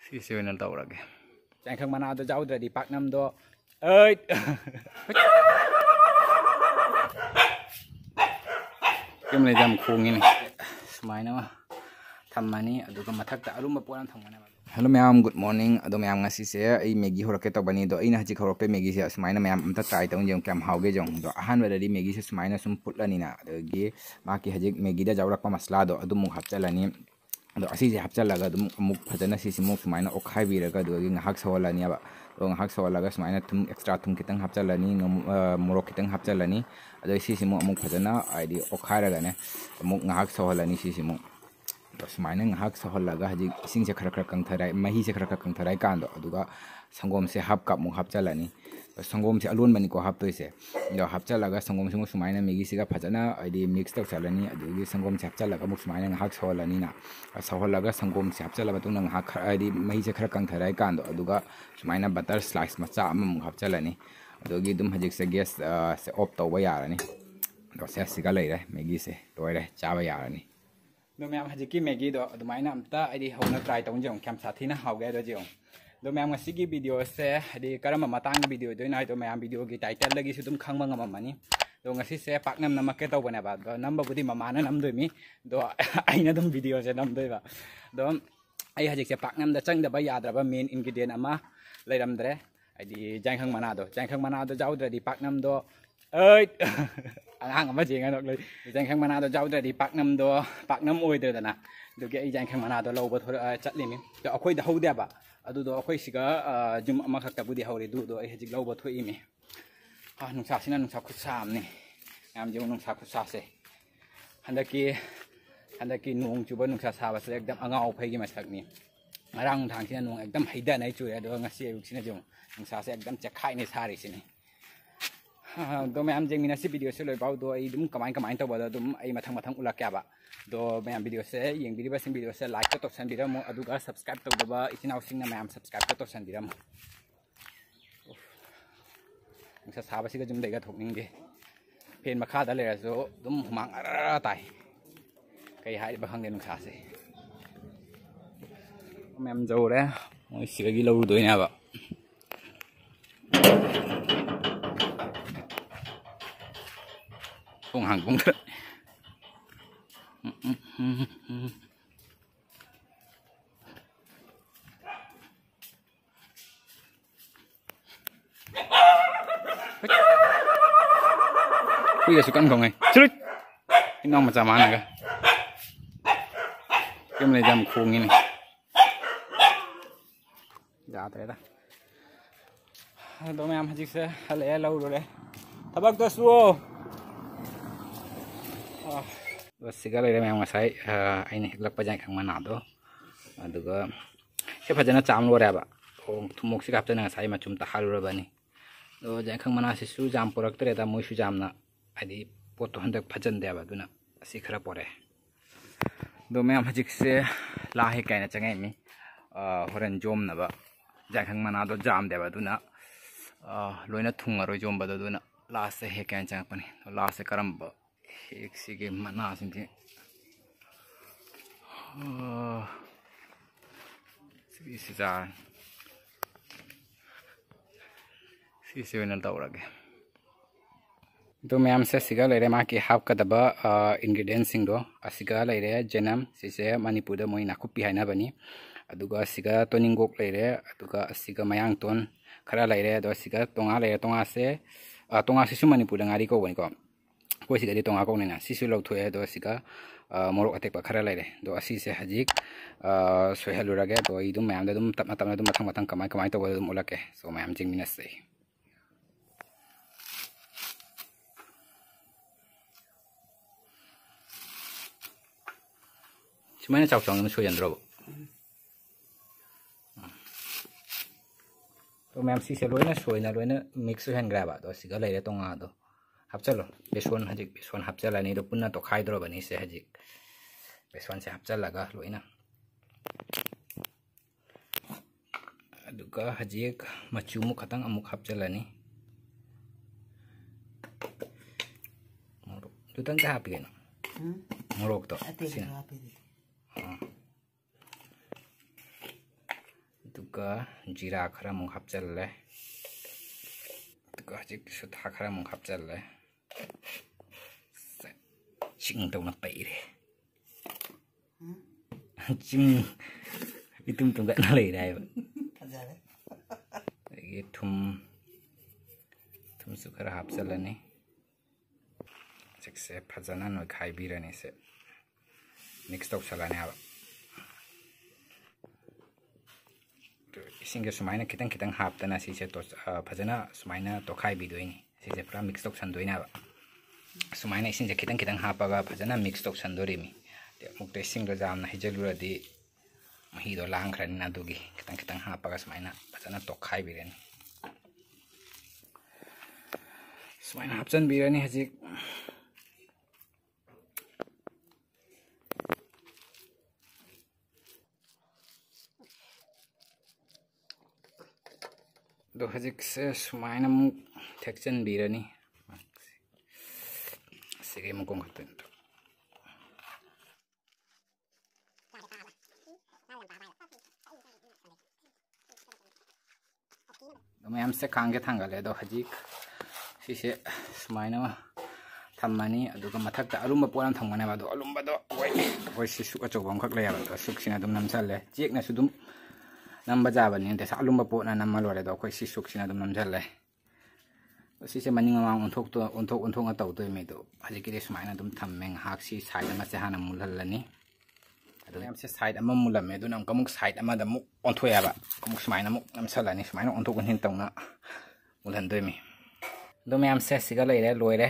ꯁꯤꯁꯦ ꯑꯣꯏꯅ ꯇꯧꯔꯒꯦ ꯆꯥꯏꯈꯪ ꯃꯅꯥꯗꯣ ꯌꯥꯎꯗ꯭ꯔꯗꯤ ꯄꯥꯛꯅꯝꯗꯣ ꯑꯩ ꯀꯩꯝ ꯂꯩꯇꯦ ꯌꯥꯝ ꯈꯣꯡꯉꯤꯅꯤ ꯁꯨꯃꯥꯏꯅ ꯊꯝꯃꯅꯤ ꯑꯗꯨꯒ ꯃꯊꯛꯇ ꯑꯔꯨꯝꯕ ꯄꯣꯠ ꯑꯃ ꯊꯝꯒꯅꯦꯕ ꯍꯜꯂꯣ ꯃꯌꯥꯝ ꯒꯨꯗ ꯃꯣꯔꯅꯤꯡ ꯑꯗꯣ ꯃꯌꯥꯝ ꯉꯁꯤꯁꯦ ꯑꯩ ꯃꯦꯒꯤ ꯍꯧꯔꯛꯀꯦ ꯇꯧꯕꯅꯤ ꯑꯗꯣ ꯑꯩꯅ ꯍꯧꯖꯤꯛ ꯍꯧꯔꯛꯄꯩ ꯃꯦꯒꯤꯁꯦ ꯑꯁꯨꯃꯥꯏꯅ ꯃꯌꯥꯝ ꯑꯝꯇ ꯇ꯭ꯔꯥꯏ ꯇꯧꯅ ꯌꯦꯡꯉꯨ ꯀꯌꯥꯝ ꯍꯥꯎꯒꯦ ꯌꯦꯡꯉꯨ ꯑꯗꯣ ꯑꯍꯥꯟꯕꯗꯗꯤ ꯃꯦꯒꯤꯁꯦ ꯁꯨꯃꯥꯏꯅ ꯁꯨꯝ ꯐꯨꯠꯂꯅꯤꯅ ꯑꯗꯒꯤ ꯃꯥꯒꯤ ꯍꯧꯖꯤꯛ ꯃꯦꯒꯤꯗ ꯌꯥꯎꯔꯛꯄ ꯃꯁꯂꯥꯗꯣ ꯑꯗꯨꯃꯨꯛ ꯍꯥꯞꯆꯤꯜꯂꯅꯤ ꯑꯗꯣ ꯑꯁꯤꯁꯦ ꯍꯥꯞꯆꯤꯜꯂꯒ ꯑꯗꯨꯝ ꯑꯃꯨꯛ ꯐꯖꯅ ꯁꯤꯁꯤꯃꯨꯛ ꯁꯨꯃꯥꯏꯅ ꯑꯣꯠꯈꯥꯏꯕꯤꯔꯒ ꯑꯗꯨꯗꯒꯤ ꯉꯥꯏꯍꯥꯛ ꯁꯧꯍꯜꯂꯅꯤꯕ ꯑꯗꯣ ꯉꯥꯏꯍꯥꯛ ꯁꯧꯍꯜꯂꯒ ꯁꯨꯃꯥꯏꯅ ꯊꯨꯝ ꯑꯦꯛꯁꯇ꯭ꯔꯥ ꯊꯨꯝ ꯈꯤꯇꯪ ꯍꯥꯞꯆꯤꯜꯂꯅꯤ ꯃꯣꯔꯣꯛ ꯈꯤꯇꯪ ꯍꯥꯞꯆꯤꯜꯂꯅꯤ ꯑꯗꯩ ꯁꯤꯁꯤꯃꯨꯛ ꯑꯃꯨꯛ ꯐꯖꯅ ꯍꯥꯏꯗꯤ ꯑꯣꯠꯈꯥꯏꯔꯒꯅꯦ ꯑꯃꯨꯛ ꯉꯥꯏꯍꯥꯛ ꯁꯧꯍꯜꯂꯅꯤ ꯁꯤꯁꯤꯃꯨꯛ ꯁꯨꯃꯥꯏꯅ ꯉꯥꯏꯍꯥꯛ ꯁꯧꯍꯜꯂꯒ ꯍꯧꯖꯤꯛ ꯏꯁꯤꯡꯁꯦ ꯈꯔ ꯈꯔ ꯀꯪꯊꯔꯛꯑꯦ ꯃꯍꯤꯁꯦ ꯈꯔ ꯈꯔ ꯀꯪꯊꯔꯛꯑ ꯀꯥꯟꯗꯣ ꯑꯗꯨꯒ ꯁꯪꯒꯣꯝꯁꯦ ꯍꯥꯞ ꯀꯞꯃꯨꯛ ꯍꯥꯞꯆꯤꯜꯂꯅꯤ ꯁꯪꯒꯣꯝꯁꯦ ꯑꯂꯣꯟꯕꯅꯤꯀꯣ ꯍꯥꯞꯇꯣꯏꯁꯦ ꯑꯗꯣ ꯍꯥꯞꯆꯤꯜꯂꯒ ꯁꯪꯒꯣꯝꯁꯤꯃꯨꯛ ꯁꯨꯃꯥꯏꯅ ꯃꯦꯒꯤꯁꯤꯒ ꯐꯖꯅ ꯍꯥꯏꯗꯤ ꯃꯤꯛꯁ ꯇꯧꯁꯜꯂꯅꯤ ꯑꯗꯨꯗꯒꯤ ꯁꯪꯒꯣꯝꯁꯦ ꯍꯥꯞꯆꯤꯜꯂꯒ ꯑꯃꯨꯛ ꯁꯨꯃꯥꯏꯅ ꯉꯥꯏꯍꯥꯛ ꯁꯧꯍꯜꯂꯅꯤꯅ ꯁꯧꯍꯜꯂꯒ ꯁꯪꯒꯣꯝꯁꯦ ꯍꯥꯞꯆꯤꯜꯂ ꯃꯇꯨꯡꯗ ꯉꯥꯏꯍꯥꯛ ꯍꯥꯏꯗꯤ ꯃꯍꯤꯁꯦ ꯈꯔ ꯀꯪꯊꯔꯛꯑ ꯀꯥꯟꯗꯣ ꯑꯗꯨꯒ ꯁꯨꯃꯥꯏꯅ ꯕꯇꯔ ꯁ꯭ꯂꯥꯏꯁ ꯃꯆꯥ ꯑꯃꯃꯨꯛ ꯍꯥꯞꯆꯤꯜꯂꯅꯤ ꯑꯗꯨꯒꯤ ꯑꯗꯨꯝ ꯍꯧꯖꯤꯛꯁꯦ ꯒꯦꯁ ꯁꯦ ꯑꯣꯐ ꯇꯧꯕ ꯌꯥꯔꯅꯤ ꯑꯗꯣ ꯁꯤꯒ ꯂꯩꯔꯦ ꯃꯦꯒꯤꯁꯦ ꯂꯣꯏꯔꯦ ꯆꯥꯕ ꯌꯥꯔꯅꯤ ꯑꯗꯣ ꯃꯌꯥꯝ ꯍꯧꯖꯤꯛꯀꯤ ꯃꯦꯒꯤꯗꯣ ꯑꯗꯨꯃꯥꯏꯅ ꯑꯝꯇ ꯑꯩꯗꯤ ꯍꯧꯅ ꯇ꯭ꯔꯥꯏ ꯇꯧꯅ ꯌꯦꯡꯉꯨ ꯀꯌꯥꯝ ꯁꯥꯊꯤꯅ ꯍꯥꯎꯒꯦ ꯍꯥꯏꯗꯣ ꯌꯦꯡꯉꯨ ꯑꯗꯣ ꯃꯌꯥꯝ ꯉꯁꯤꯒꯤ ꯚꯤꯗꯤꯑꯣꯁꯦ ꯍꯥꯏꯗꯤ ꯀꯔꯝꯕ ꯃꯇꯥꯡꯒꯤ ꯚꯤꯗꯤꯑꯣ ꯑꯣꯏꯗꯣꯏꯅꯣ ꯍꯥꯏꯗꯣ ꯃꯌꯥꯝ ꯚꯤꯗꯤꯑꯣꯒꯤ ꯇꯥꯏꯇꯜꯗꯒꯤꯁꯨ ꯑꯗꯨꯝ ꯈꯪꯕ ꯉꯝꯃꯝꯃꯅꯤ ꯑꯗꯣ ꯉꯁꯤꯁꯦ ꯄꯥꯛꯅꯝ ꯅꯝꯃꯛꯀꯦ ꯇꯧꯕꯅꯦꯕ ꯑꯗꯣ ꯅꯝꯕꯕꯨꯗꯤ ꯃꯃꯥꯅ ꯅꯝꯗꯣꯏꯅꯤ ꯑꯗꯣ ꯑꯩꯅ ꯑꯗꯨꯝ ꯚꯤꯗꯤꯑꯣꯁꯦ ꯅꯝꯗꯣꯏꯕ ꯑꯗꯣ ꯑꯩ ꯍꯧꯖꯤꯛꯁꯦ ꯄꯥꯛꯅꯝꯗ ꯆꯪꯗꯕ ꯌꯥꯗ꯭ꯔꯕ ꯃꯦꯟ ꯏꯟꯒ꯭ꯔꯤꯗꯤꯌꯦꯟ ꯑꯃ ꯂꯩꯔꯝꯗ꯭ರೆ ꯍꯥꯏꯗꯤ ꯌꯥꯏꯈꯪ ꯃꯅꯥꯗꯣ ꯌꯥꯎꯗ꯭ꯔꯗꯤ ꯄꯥꯛꯅꯝꯗꯣ ꯑꯩ ꯑꯉꯥꯡ ꯑꯃ ꯌꯦꯡꯉ ꯂꯩ ꯌꯥꯏꯈꯪ ꯃꯅꯥꯗꯣ ꯌꯥꯎꯗ꯭ꯔꯗꯤ ꯄꯥꯛꯅꯝꯗꯣ ꯄꯥꯛꯅꯝ ꯑꯣꯏꯗ꯭ꯔꯦꯗꯅ ꯑꯗꯨꯒꯤ ꯑꯩ ꯌꯥꯏꯈꯪ ꯃꯅꯥꯗꯣ ꯂꯧꯕ ꯆꯠꯂꯤꯅꯤ ꯑꯗꯣ ꯑꯩꯈꯣꯏꯗ ꯍꯧꯗꯦꯕ ꯑꯗꯨꯗꯣ ꯑꯩꯈꯣꯏ ꯁꯤꯒ ꯌꯨꯝ ꯑꯃꯈꯛꯇꯕꯨꯗꯤ ꯍꯧꯔꯤ ꯑꯗꯨꯗꯣ ꯑꯩ ꯍꯧꯖꯤꯛ ꯂꯧꯕ ꯊꯣꯛꯏꯃꯤ ꯅꯨꯡꯁꯥꯁꯤꯅ ꯅꯨꯡꯁꯥ ꯈꯨꯠꯁꯥ ꯑꯃꯅꯤ ꯌꯥꯝ ꯌꯦꯡꯉꯨ ꯅꯨꯡꯁꯥ ꯈꯨꯠꯁꯥꯁꯦ ꯍꯟꯗꯛꯀꯤ ꯅꯣꯡ ꯆꯨꯕ ꯅꯨꯡꯁꯥ ꯁꯥꯕꯁꯦ ꯑꯦꯛꯗꯝ ꯑꯉꯥꯎ ꯑꯐꯩꯒꯤ ꯃꯁꯛꯅꯤ ꯉꯔꯥꯡ ꯅꯨꯡꯗꯥꯡꯁꯤꯅ ꯅꯣꯡ ꯑꯦꯛꯗꯝ ꯍꯩꯊꯅꯩ ꯆꯨꯔꯦ ꯑꯗꯨꯒ ꯉꯁꯤ ꯑꯌꯨꯛꯁꯤꯅ ꯌꯦꯡꯉꯨ ꯅꯨꯡꯁꯥꯁꯦ ꯑꯦꯛꯗꯝ ꯆꯦꯛꯈꯥꯏꯅ ꯁꯥꯔꯤꯁꯤꯅꯤ ꯑꯗꯣ ꯃꯌꯥꯝ ꯌꯦꯡꯃꯤꯟꯅꯁꯤ ꯚꯤꯗꯤꯑꯣꯁꯦ ꯂꯣꯏꯐꯥꯎꯗꯣ ꯑꯩ ꯑꯗꯨꯝ ꯀꯃꯥꯏꯅ ꯇꯧꯕꯗꯣ ꯑꯗꯨꯝ ꯑꯩ ꯃꯊꯪ ꯎꯠꯂꯛꯀꯦꯕ ꯑꯗꯣ ꯃꯌꯥꯝ ꯚꯤꯗꯤꯑꯣꯁꯦ ꯌꯦꯡꯕꯤꯔꯤꯕꯁꯤꯡ ꯚꯤꯗꯤꯑꯣꯁꯦ ꯂꯥꯏꯛꯇ ꯇꯧꯁꯟꯕꯤꯔꯝꯃꯨ ꯑꯗꯨꯒ ꯁꯕꯁꯀ꯭ꯔꯥꯏꯕ ꯇꯧꯗꯕ ꯏꯆꯤꯟ ꯏꯅꯥꯎꯁꯤꯡꯅ ꯃꯌꯥꯝ ꯁꯕꯁꯀ꯭ꯔꯥꯏꯕꯇ ꯇꯧꯁꯟꯕꯤꯔꯝꯃꯨ ꯅꯨꯡꯁꯥ ꯁꯥꯕꯁꯤꯒ ꯌꯨꯝ ꯂꯩꯒ ꯊꯣꯛꯅꯤꯡꯗꯦ ꯐꯦꯟ ꯃꯈꯥꯗ ꯂꯩꯔꯁꯨ ꯑꯗꯨꯝ ꯍꯨꯃꯥꯡ ꯑꯔ ꯇꯥꯏ ꯀꯩ ꯍꯥꯏꯔꯤꯕ ꯈꯪꯗꯦ ꯅꯨꯡꯁꯥꯁꯦ ꯃꯌꯥꯝ ꯌꯧꯔꯦ ꯃꯣꯏ ꯁꯤꯗꯒꯤ ꯂꯧꯔꯨꯗꯣꯏꯅꯦꯕ ꯊꯣꯡ ꯍꯥꯡꯗꯣꯛꯈ꯭ꯔꯦ ꯍꯨꯏꯒꯁꯨ ꯀꯟ ꯈꯣꯡꯉꯦ ꯆꯨꯠ ꯏꯅꯥꯎ ꯃꯆꯥ ꯃꯥꯅꯒ ꯀꯩꯝ ꯂꯩꯇꯦ ꯌꯥꯝ ꯈꯣꯡꯉꯤꯅꯤ ꯌꯥꯗ꯭ꯔꯦꯗ ꯑꯗꯣ ꯃꯌꯥꯝ ꯍꯧꯖꯤꯛꯁꯦ ꯍꯜꯂꯛꯑꯦ ꯂꯧꯔꯨꯔꯦ ꯊꯕꯛꯇꯣ ꯁꯨꯑꯣ ꯁꯤꯒ ꯂꯩꯔꯦ ꯃꯌꯥꯝ ꯉꯁꯥꯏ ꯑꯩꯅ ꯍꯦꯛꯂꯛꯄ ꯌꯥꯏꯈꯪ ꯃꯅꯥꯗꯣ ꯑꯗꯨꯒ ꯁꯤ ꯐꯖꯅ ꯆꯥꯝ ꯂꯣꯏꯔꯦꯕ ꯊꯨꯝꯃꯣꯛꯁꯤꯒ ꯍꯥꯞꯇꯅ ꯉꯁꯥꯏ ꯃꯆꯨꯝ ꯇꯥꯍꯜꯂꯨꯔꯕꯅꯤ ꯑꯗꯣ ꯌꯥꯏꯈꯪ ꯃꯅꯥꯁꯤꯁꯨ ꯌꯥꯝ ꯄꯨꯔꯛꯇ꯭ꯔꯦꯗ ꯃꯣꯏꯁꯨ ꯌꯥꯝꯅ ꯍꯥꯏꯗꯤ ꯄꯣꯠꯇꯣ ꯍꯟꯗꯛ ꯐꯖꯟꯗꯦꯕ ꯑꯗꯨꯅ ꯑꯁꯤ ꯈꯔ ꯄꯣꯔꯛꯑꯦ ꯑꯗꯣ ꯃꯌꯥꯝ ꯍꯧꯖꯤꯛꯁꯦ ꯂꯥ ꯍꯦꯛ ꯀꯥꯏꯅ ꯆꯪꯉꯛꯏꯃꯤ ꯍꯣꯔꯦꯟ ꯖꯣꯝꯅꯕ ꯌꯥꯏꯈꯪ ꯃꯅꯥꯗꯣ ꯖꯥꯝꯗꯦꯕ ꯑꯗꯨꯅ ꯂꯣꯏꯅ ꯊꯨꯡꯉꯔꯣꯏ ꯖꯣꯝꯕꯗꯣ ꯑꯗꯨꯅ ꯂꯥꯁꯁꯦ ꯍꯦꯛ ꯀꯥꯏꯅ ꯆꯪꯉꯛꯄꯅꯤ ꯂꯥꯁꯁꯦ ꯀꯔꯝꯕ ꯍꯦꯛꯁꯤꯒꯤ ꯃꯅꯥꯁꯤꯡꯁꯦ ꯁꯤꯒꯤꯁꯤ ꯆꯥꯔꯅꯤ ꯁꯤꯁꯦ ꯑꯣꯏꯅ ꯇꯧꯔꯒꯦ ꯑꯗꯣ ꯃꯌꯥꯝꯁꯦ ꯁꯤꯒ ꯂꯩꯔꯦ ꯃꯥꯒꯤ ꯍꯥꯞꯀꯗꯕ ꯏꯟꯒ꯭ꯔꯤꯗꯤꯌꯦꯟꯁꯤꯡꯗꯣ ꯑꯁꯤꯒ ꯂꯩꯔꯦ ꯖꯦꯅꯝ ꯁꯤꯁꯦ ꯃꯅꯤꯄꯨꯔꯗ ꯃꯣꯏ ꯅꯥꯀꯨꯞꯄꯤ ꯍꯥꯏꯅꯕꯅꯤ ꯑꯗꯨꯒ ꯑꯁꯤꯒ ꯇꯣꯅꯤꯡꯒꯣꯛ ꯂꯩꯔꯦ ꯑꯗꯨꯒ ꯑꯁꯤꯒ ꯃꯌꯥꯡꯇꯣꯟ ꯈꯔ ꯂꯩꯔꯦ ꯑꯗꯣ ꯑꯁꯤꯒ ꯇꯣꯉꯥ ꯂꯩꯔꯦ ꯇꯣꯉꯥꯁꯤꯁꯨ ꯃꯅꯤꯄꯨꯔꯗ ꯉꯥꯔꯤ ꯀꯧꯕꯅꯤꯀꯣ ꯑꯩꯈꯣꯏ ꯁꯤꯗꯗꯤ ꯇꯣꯉꯥ ꯀꯧꯅꯤꯅ ꯁꯤꯁꯨ ꯂꯧꯊꯣꯛꯑꯦ ꯑꯗꯣ ꯑꯁꯤꯒ ꯃꯣꯔꯣꯛ ꯑꯇꯦꯛꯄ ꯈꯔ ꯂꯩꯔꯦ ꯑꯗꯣ ꯑꯁꯤꯁꯦ ꯍꯧꯖꯤꯛ ꯁꯣꯏꯍꯜꯂꯨꯔꯒꯦ ꯑꯗꯣ ꯑꯩ ꯑꯗꯨꯝ ꯃꯌꯥꯝꯗ ꯑꯗꯨꯝ ꯇꯞꯅ ꯑꯗꯨꯝ ꯃꯊꯪ ꯀꯃꯥꯏꯅ ꯇꯧꯕꯗ ꯑꯗꯨꯝ ꯎꯠꯂꯛꯀꯦ ꯁꯣ ꯃꯌꯥꯝ ꯌꯦꯡꯃꯤꯟꯅꯁꯦ ꯁꯨꯃꯥꯏꯅ ꯆꯥꯎ ꯆꯥꯎꯅ ꯁꯣꯏꯍꯟꯗ꯭ꯔꯣꯕ ꯑꯗꯣ ꯃꯌꯥꯝ ꯁꯤꯁꯦ ꯂꯣꯏꯅ ꯂꯣꯏꯅ ꯃꯤꯛꯁ ꯑꯣꯏꯍꯟꯈ꯭ꯔꯦꯕ ꯑꯗꯣ ꯁꯤꯒ ꯂꯩꯔꯦ ꯇꯣꯉꯥꯗꯣ ꯍꯥꯞꯆꯜꯂꯣ ꯍꯧꯖꯤꯛ ꯕꯦꯁꯣꯟ ꯍꯥꯞꯆꯜꯂꯅꯤ ꯑꯗꯣ ꯄꯨꯟꯅ ꯇꯣꯈꯥꯏꯗ꯭ꯔꯕꯅꯤ ꯁꯦ ꯍꯧꯖꯤꯛ ꯕꯦꯁꯣꯟꯁꯦ ꯍꯥꯞꯆꯜꯂꯒ ꯂꯣꯏꯅ ꯑꯗꯨꯒ ꯍꯧꯖꯤꯛ ꯃꯆꯨꯃꯨꯛ ꯈꯛꯇꯪ ꯑꯃꯨꯛ ꯍꯥꯞꯆꯜꯂꯅꯤ ꯃꯣꯔꯣꯛ ꯑꯗꯨꯇꯪ ꯍꯥꯞꯄꯤꯒꯅꯣ ꯃꯣꯔꯣꯛꯇꯣ जीरा खरा मुख हपचल्ले हजिक सुथा खरा मुख हपचल्ले चिंग तौना पैरे चिंग इतुम तुम गना लेरायबा ये थुम सु खरा हपचल्लनी हजिक से फजना नोय खाइबिरनी से मिक्स तौसलानी हाबा इसिंगे सुमाइना खितंग खितंग हापतना सिसे तो फजना सुमाइना तोखाइ बिदोइनी सिसे पूरा मिक्स तौसनदोइनाबा सुमाइना इसिंगे खितंग खितंग हापगा फजना मिक्स तौसनदोरिमी ते मुक्ते इसिंग जामना हिजलुरदी महीदो लांखरनी नादुगी खितंग खितंग हापगा सुमाइना फजना तोखाइ बिरनी सुमाइना हापचन बिरनी हजिक दो हजिक से सुमाइना मुक थेक्चन बिरनी सिगे मुकों खतन तो मैं हमसे खांगे थांगले दो हजिक सिसे सुमाइना थम्मनी अदुगा मथक्ता अरुम्बा पोराम थंगने बादो अलुम्बादो ओय सिसु अचोबम खक लेया बादो सुक्सिना दुम नमचले चेकना सुदुम नंबर जाबनी ते सालुम्बा पोना नम्मा लोरे दो कोई सिसुक्सिना दुम नमचले सिसे मनिंग मांग उन्थोक तौदोय मेदो हजिकिदे सुमाइना दुम थम्मे हाक्सी साइड अमा से हाना मुलहलनी अदो हमसे साइड अमा मुलमे दो नम कमुक साइड अमा द मुक ओन्थोयाबा कमुक सुमाइना मुक नमसलानी सुमाइना ओन्थोक हिन तौना मुलहनदोय मी दो मैम से सिगा लेरे लोइरे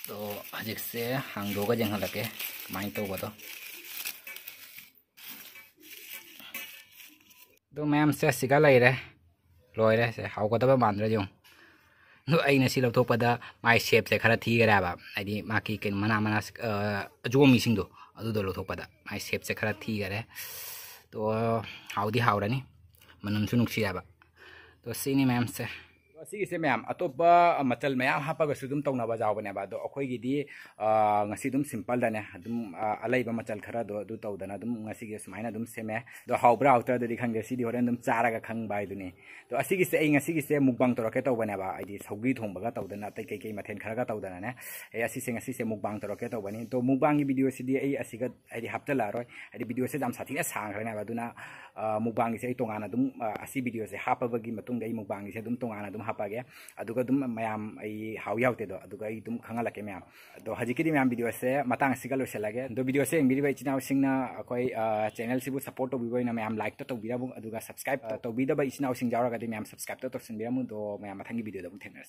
तो हजिक से हांगदोगा जेंहलके माइ तौबदो तो मैम से सिगा लेरे लोइरे से हाउगदबा मानद्रे जों नो अइना सि लौथोकपदा माइ शेप से खरा थीगराबा आइदि माकी केन मना अजोमी सिंगदो अदुदो लौथोकपदा माइ शेप से खरा थीगरे तो हाउदी हाउरनी मनमसु नुक्सियाबा तो सिनी मैम से सिगिसे मैम अतोपा मचल मैम हापगसु दुम तौनाबा जावबनेबा दो अखोइगिदि ngasi dum simple dane dum alaiba machal khara do du tawdana dum ngasi ge sumaina dum seme do hawbra outra de khangge si di horen dum charaga khang bai duni to asigi se ai ngasi gi se mukbang toroke tawbane ba ai di saugi thongba ga tawdana tai kai kai mathen khara ga tawdana ne ai asi se ngasi se mukbang toroke tawbani to mukbang gi video si di ai asiga ai di hapta la roi ai di video se jam sathi na sang khara na ba duna mukbang gi se ai tongana dum asi video se hapa ba gi matung dai mukbang gi se dum tongana dum hapa ge aduga dum mayam ai haw yaute do aduga ai dum khangala ke ma'am तो हजिकी ma'am video से मतंग सिगा लोसलागे दो video से इंगिरिबा इचिनाव सिंगना अखोई channel सिबु support तौबिबोइना ma'am like तो तौबिराबु अदुगा subscribe तौबिदबा इचिनाव सिंग जावरागदि ma'am subscribe तो तौसिनबिरामु दो ma'am मथंगी video दबु Thanos.